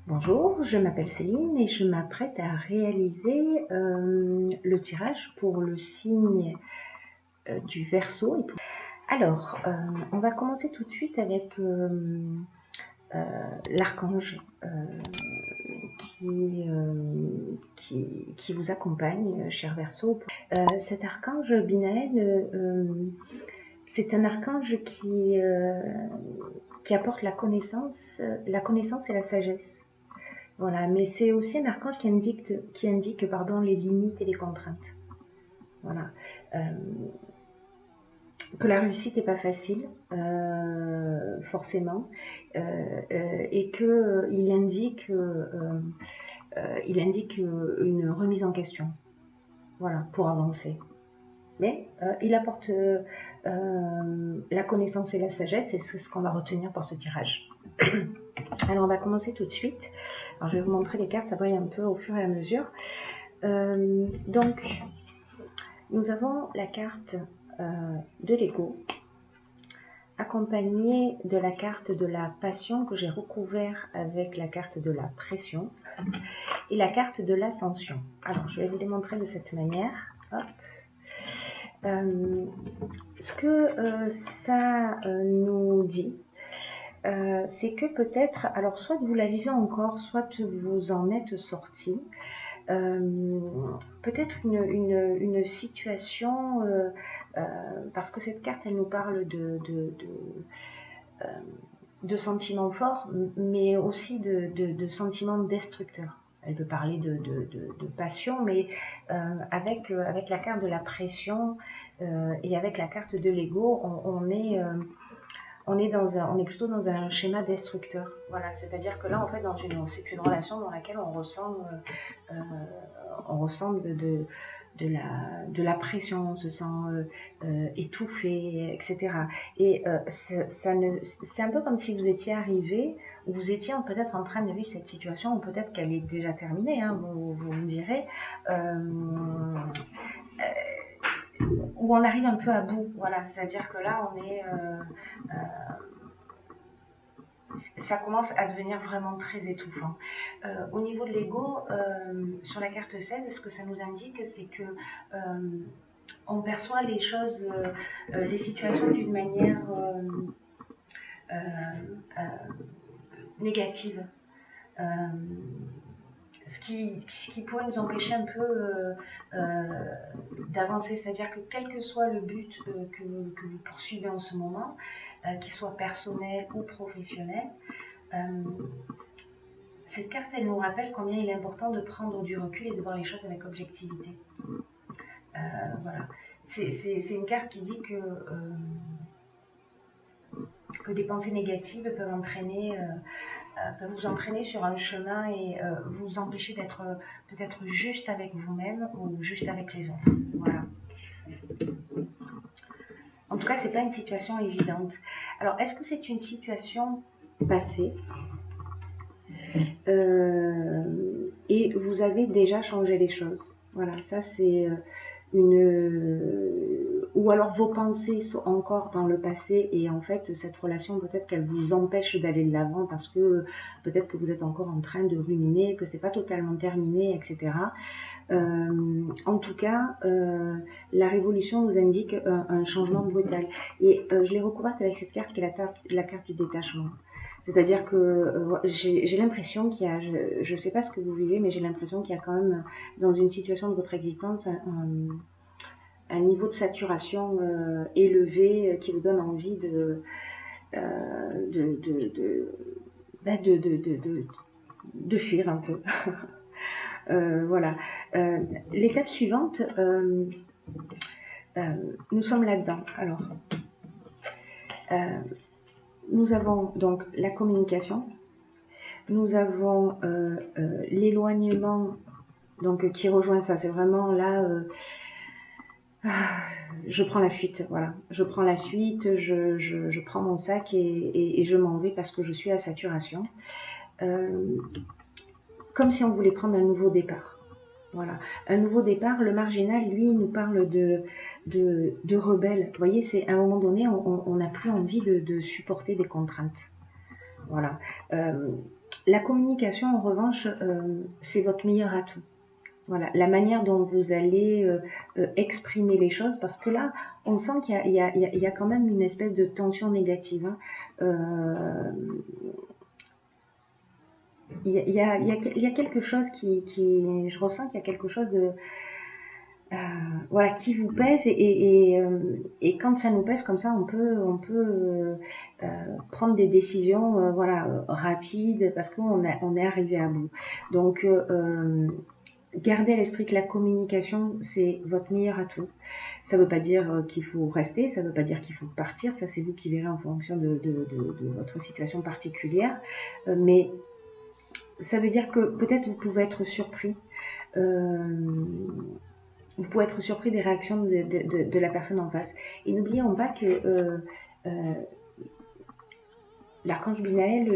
Bonjour, je m'appelle Céline et je m'apprête à réaliser le tirage pour le signe du Verseau. Alors, on va commencer tout de suite avec l'archange qui vous accompagne, cher Verseau. Cet archange Binaël, c'est un archange qui apporte la connaissance et la sagesse. Voilà, mais c'est aussi un archange qui indique les limites et les contraintes. Voilà. Que la réussite n'est pas facile, forcément, et qu'il indique, une remise en question, voilà, pour avancer. Mais il apporte la connaissance et la sagesse, et c'est ce qu'on va retenir pour ce tirage. Alors on va commencer tout de suite. Alors je vais vous montrer les cartes, ça brille un peu au fur et à mesure. Donc nous avons la carte de l'ego, accompagnée de la carte de la passion que j'ai recouvert avec la carte de la pression et la carte de l'ascension. Alors je vais vous les montrer de cette manière. Hop. Ce que ça nous dit, c'est que peut-être, alors soit vous la vivez encore, soit vous en êtes sorti, peut-être une situation, parce que cette carte elle nous parle de sentiments forts, mais aussi de sentiments destructeurs. Elle peut parler de passion, mais avec la carte de la pression et avec la carte de l'ego, on est plutôt dans un schéma destructeur. Voilà, c'est-à-dire que là, en fait, c'est une relation dans laquelle on ressent de la pression, on se sent étouffé, etc. Et c'est un peu comme si vous étiez arrivé, ou vous étiez peut-être en train de vivre cette situation, ou peut-être qu'elle est déjà terminée, hein, vous me direz, où on arrive un peu à bout. Voilà, c'est-à-dire que là, on est... ça commence à devenir vraiment très étouffant. Au niveau de l'ego, sur la carte 16, ce que ça nous indique, c'est que on perçoit les choses, les situations d'une manière négative. Ce qui pourrait nous empêcher un peu d'avancer, c'est-à-dire que quel que soit le but que vous poursuivez en ce moment, qu'il soit personnel ou professionnel, cette carte, elle nous rappelle combien il est important de prendre du recul et de voir les choses avec objectivité. Voilà. C'est une carte qui dit que des pensées négatives peuvent vous entraîner sur un chemin et vous empêcher d'être peut-être juste avec vous-même ou juste avec les autres. Voilà. En tout cas, c'est pas une situation évidente. Alors, est-ce que c'est une situation passée et vous avez déjà changé les choses? Voilà, ça c'est ou alors vos pensées sont encore dans le passé et en fait cette relation peut-être qu'elle vous empêche d'aller de l'avant parce que peut-être que vous êtes encore en train de ruminer, que c'est pas totalement terminé, etc. En tout cas, la révolution nous indique un changement brutal. Et je l'ai recouverte avec cette carte qui est la carte du détachement. C'est-à-dire que j'ai l'impression qu'il y a, je ne sais pas ce que vous vivez, mais j'ai l'impression qu'il y a quand même dans une situation de votre existence un niveau de saturation élevé qui vous donne envie de fuir un peu. Voilà. L'étape suivante, nous sommes là-dedans. Alors, nous avons donc la communication, nous avons l'éloignement, donc qui rejoint ça. C'est vraiment là, je prends la fuite. Voilà, je prends la fuite, je prends mon sac et je m'en vais parce que je suis à saturation. Comme si on voulait prendre un nouveau départ. Voilà, un nouveau départ. Le marginal, lui, nous parle de rebelle. Vous voyez, c'est à un moment donné, on n'a plus envie de supporter des contraintes. Voilà. La communication, en revanche, c'est votre meilleur atout. Voilà, la manière dont vous allez exprimer les choses, parce que là, on sent qu'il y a quand même une espèce de tension négative. Hein. Il y a quelque chose je ressens qu'il y a quelque chose de, voilà, qui vous pèse et quand ça nous pèse comme ça, on peut prendre des décisions, voilà, rapides parce qu'on est arrivé à bout. Donc, gardez à l'esprit que la communication, c'est votre meilleur atout. Ça ne veut pas dire qu'il faut rester, ça ne veut pas dire qu'il faut partir, ça c'est vous qui verrez en fonction de votre situation particulière. Mais ça veut dire que peut-être vous pouvez être surpris. Vous pouvez être surpris des réactions de la personne en face. Et n'oublions pas que l'archange Binaël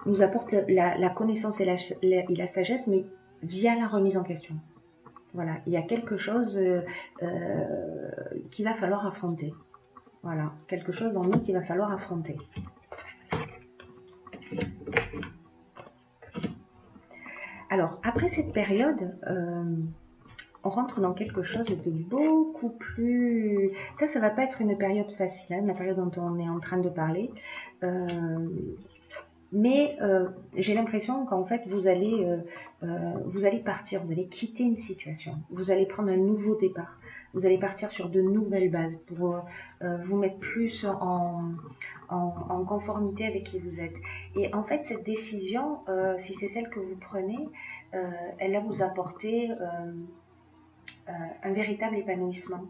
nous apporte la connaissance et la sagesse, mais via la remise en question. Voilà, il y a quelque chose qu'il va falloir affronter. Voilà, quelque chose en nous qu'il va falloir affronter. Alors, après cette période, on rentre dans quelque chose de beaucoup plus... Ça va pas être une période facile, hein, la période dont on est en train de parler. Mais j'ai l'impression qu'en fait, vous allez partir, vous allez quitter une situation, vous allez prendre un nouveau départ, vous allez partir sur de nouvelles bases pour vous mettre plus en conformité avec qui vous êtes. Et en fait, cette décision, si c'est celle que vous prenez, elle va vous apporter un véritable épanouissement.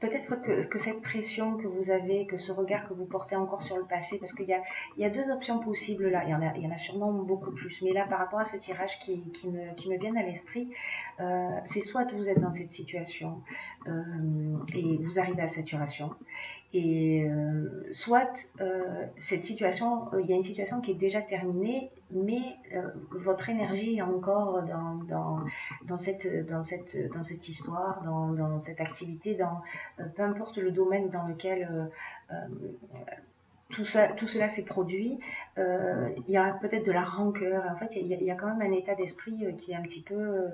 Peut-être que cette pression que vous avez, que ce regard que vous portez encore sur le passé, parce qu'il y a deux options possibles là, il y en a sûrement beaucoup plus, mais là par rapport à ce tirage qui me viennent à l'esprit, c'est soit vous êtes dans cette situation et vous arrivez à saturation, et soit cette situation, il y a une situation qui est déjà terminée, mais votre énergie est encore dans cette histoire, dans cette activité, peu importe le domaine dans lequel tout cela s'est produit. Il y a peut-être de la rancœur. En fait, il y a quand même un état d'esprit qui est un petit peu...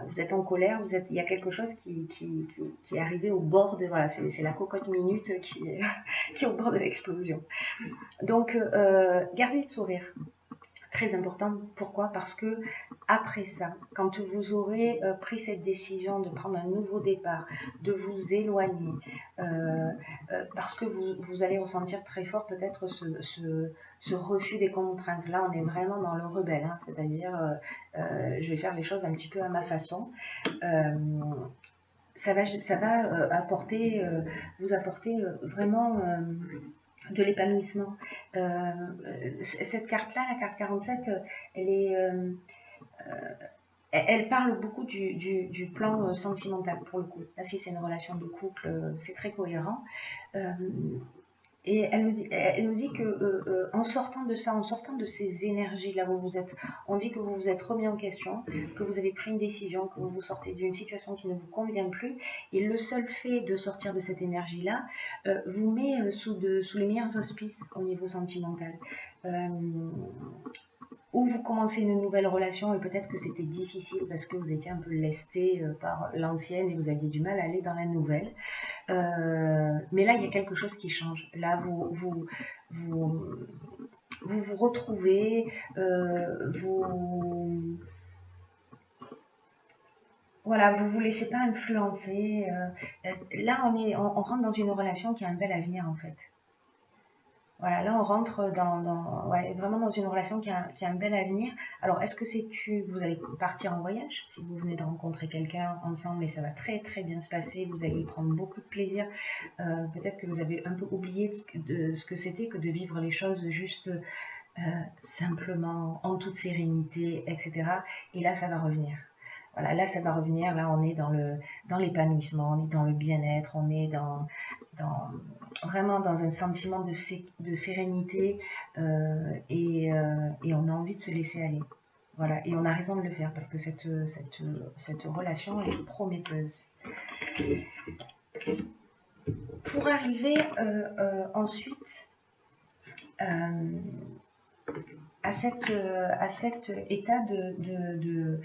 vous êtes en colère, il y a quelque chose qui est arrivé au bord de... Voilà, c'est la cocotte minute qui est au bord de l'explosion. Donc, gardez le sourire. Très important. Pourquoi? Parce que après ça, quand vous aurez pris cette décision de prendre un nouveau départ, de vous éloigner, parce que vous allez ressentir très fort peut-être ce refus des contraintes. Là, on est vraiment dans le rebelle, hein, c'est-à-dire je vais faire les choses un petit peu à ma façon. Ça va vous apporter vraiment de l'épanouissement. Cette carte-là, la carte 47, elle parle beaucoup du plan sentimental pour le coup. Là, si c'est une relation de couple, c'est très cohérent. Et elle nous dit que en sortant de ça, en sortant de ces énergies là où vous êtes, on dit que vous vous êtes remis en question, que vous avez pris une décision, que vous sortez d'une situation qui ne vous convient plus. Et le seul fait de sortir de cette énergie là vous met sous les meilleurs auspices au niveau sentimental. Ou vous commencez une nouvelle relation et peut-être que c'était difficile parce que vous étiez un peu lesté par l'ancienne et vous aviez du mal à aller dans la nouvelle. Mais là, il y a quelque chose qui change. Là, vous retrouvez, voilà, vous vous laissez pas influencer. Là, on rentre dans une relation qui a un bel avenir en fait. Voilà, là on rentre vraiment dans une relation qui a un bel avenir. Alors, est-ce que vous allez partir en voyage, si vous venez de rencontrer quelqu'un ensemble et ça va très très bien se passer, vous allez y prendre beaucoup de plaisir. Peut-être que vous avez un peu oublié de ce que c'était que de vivre les choses juste simplement, en toute sérénité, etc. Et là, ça va revenir. Voilà, là, ça va revenir. Là, on est dans l'épanouissement, on est dans le bien-être, on est vraiment dans un sentiment de sérénité et on a envie de se laisser aller. Voilà, et on a raison de le faire parce que cette relation est prometteuse. Pour arriver ensuite à cet état de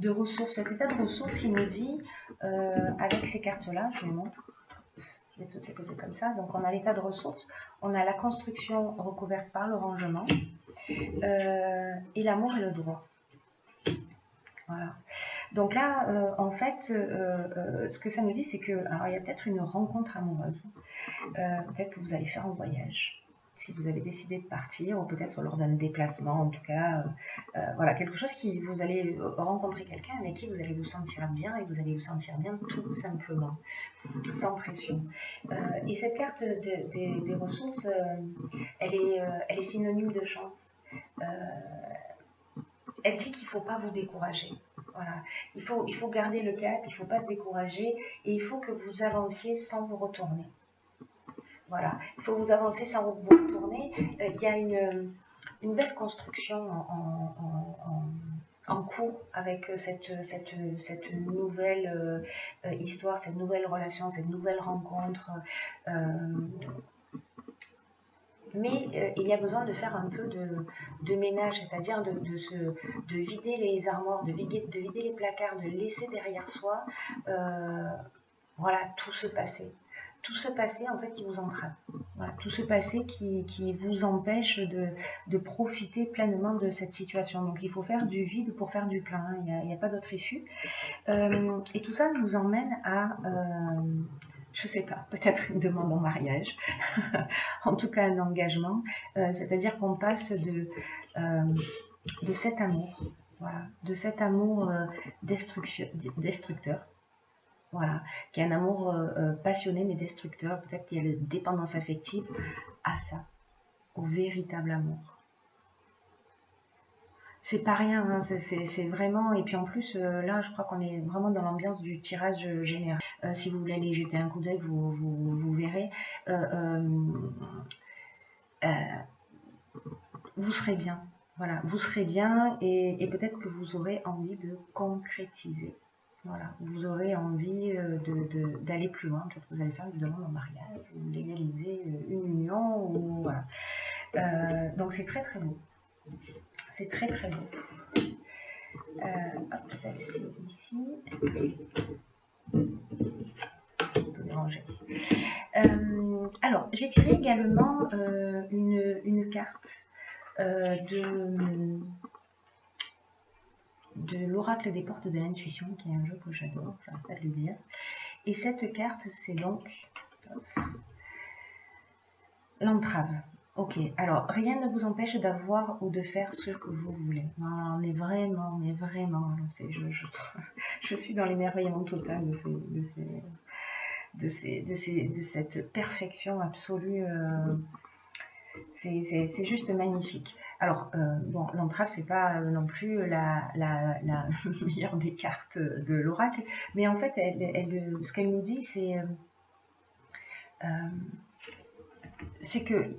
ressources. Cet état de ressources, il nous dit, avec ces cartes-là, je vous les montre, je vais toutes les poser comme ça. Donc on a l'état de ressources, on a la construction recouverte par le rangement, et l'amour et le droit. Voilà. Donc là, en fait, ce que ça nous dit, c'est que, alors il y a peut-être une rencontre amoureuse, peut-être que vous allez faire un voyage, si vous avez décidé de partir, ou peut-être lors d'un déplacement, en tout cas, voilà, quelque chose qui vous allez rencontrer quelqu'un avec qui vous allez vous sentir bien, et vous allez vous sentir bien tout simplement, sans pression. Et cette carte des ressources, elle est synonyme de chance. Elle dit qu'il ne faut pas vous décourager. Voilà. Il faut garder le cap, il ne faut pas se décourager, et il faut que vous avanciez sans vous retourner. Voilà, il faut vous avancer sans vous retourner. Il y a une belle construction en cours avec cette nouvelle histoire, cette nouvelle relation, cette nouvelle rencontre. Mais il y a besoin de faire un peu de ménage, c'est-à-dire de vider les armoires, de vider les placards, de laisser derrière soi, voilà, tout ce passé. Tout ce passé, en fait, qui vous entrave. Voilà, tout ce passé qui vous empêche de profiter pleinement de cette situation. Donc, il faut faire du vide pour faire du plein. Hein. Il n'y a pas d'autre issue. Et tout ça nous emmène à... je sais pas, peut-être une demande en mariage, en tout cas un engagement, c'est-à-dire qu'on passe de cet amour, voilà, de cet amour destructeur, voilà, qui est un amour passionné mais destructeur, peut-être qu'il y a une dépendance affective, à ça, au véritable amour. C'est pas rien, hein, c'est vraiment, et puis en plus, là, je crois qu'on est vraiment dans l'ambiance du tirage général. Si vous voulez aller jeter un coup d'œil, vous verrez. Vous serez bien, voilà, vous serez bien, et peut-être que vous aurez envie de concrétiser. Voilà, vous aurez envie d'aller plus loin, peut-être que vous allez faire une demande en mariage, ou légaliser une union, ou voilà. Donc c'est très très beau. C'est très très beau. Hop, celle-ci ici. Tout déranger. Alors, j'ai tiré également une carte de l'oracle des portes de l'intuition, qui est un jeu que j'adore, j'arrête pas de le dire. Et cette carte, c'est donc l'entrave. Ok, alors rien ne vous empêche d'avoir ou de faire ce que vous voulez. Non, mais vraiment, je suis dans l'émerveillement total de cette perfection absolue. C'est juste magnifique. Alors, bon, l'entrave, c'est pas non plus la meilleure des cartes de l'oracle, mais en fait, ce qu'elle nous dit, c'est que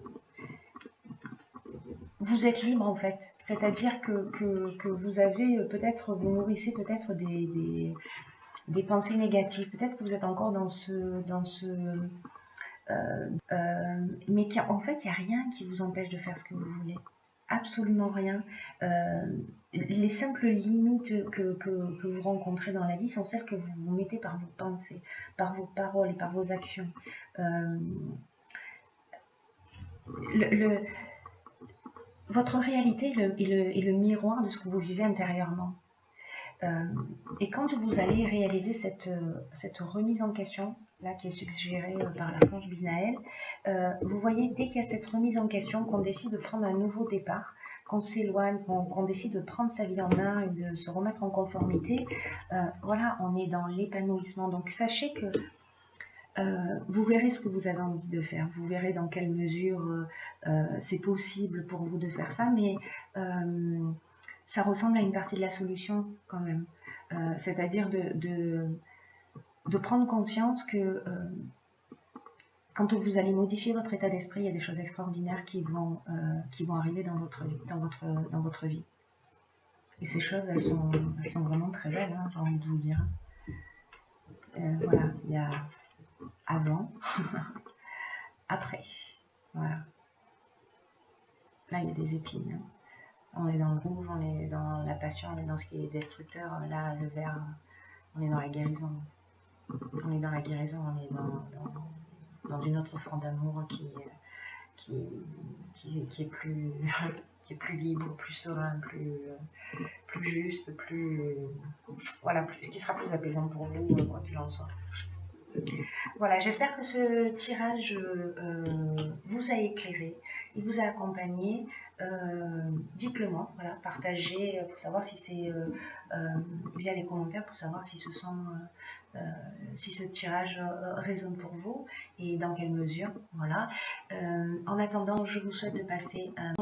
vous êtes libre, en fait. C'est-à-dire que vous avez peut-être, vous nourrissez peut-être des pensées négatives. Peut-être que vous êtes encore dans mais en fait, il n'y a rien qui vous empêche de faire ce que vous voulez. Absolument rien. Les simples limites que vous rencontrez dans la vie sont celles que vous vous mettez par vos pensées, par vos paroles et par vos actions. Votre réalité est le miroir de ce que vous vivez intérieurement. Et quand vous allez réaliser cette remise en question, là qui est suggérée par l'archange Binaël, vous voyez, dès qu'il y a cette remise en question, qu'on décide de prendre un nouveau départ, qu'on s'éloigne, qu'on décide de prendre sa vie en main et de se remettre en conformité, voilà, on est dans l'épanouissement. Donc sachez que vous verrez ce que vous avez envie de faire, vous verrez dans quelle mesure c'est possible pour vous de faire ça, mais ça ressemble à une partie de la solution quand même. C'est-à-dire de prendre conscience que quand vous allez modifier votre état d'esprit, il y a des choses extraordinaires qui vont arriver dans votre vie. Et ces choses, elles sont vraiment très belles, hein, j'ai envie de vous dire. Voilà, il y a avant, après. Voilà. Là, il y a des épines. On est dans le rouge, on est dans la passion, on est dans ce qui est destructeur. Là, le vert, on est dans la guérison. On est dans la guérison, on est dans une autre forme d'amour qui est plus, qui est plus libre, plus serein, plus juste, voilà, qui sera plus apaisant pour vous, quoi qu'il en soit. Voilà, j'espère que ce tirage vous a éclairé, il vous a accompagné. Dites-le moi, voilà, partagez pour savoir si c'est via les commentaires, pour savoir si si ce tirage résonne pour vous et dans quelle mesure. Voilà. En attendant, je vous souhaite de passer un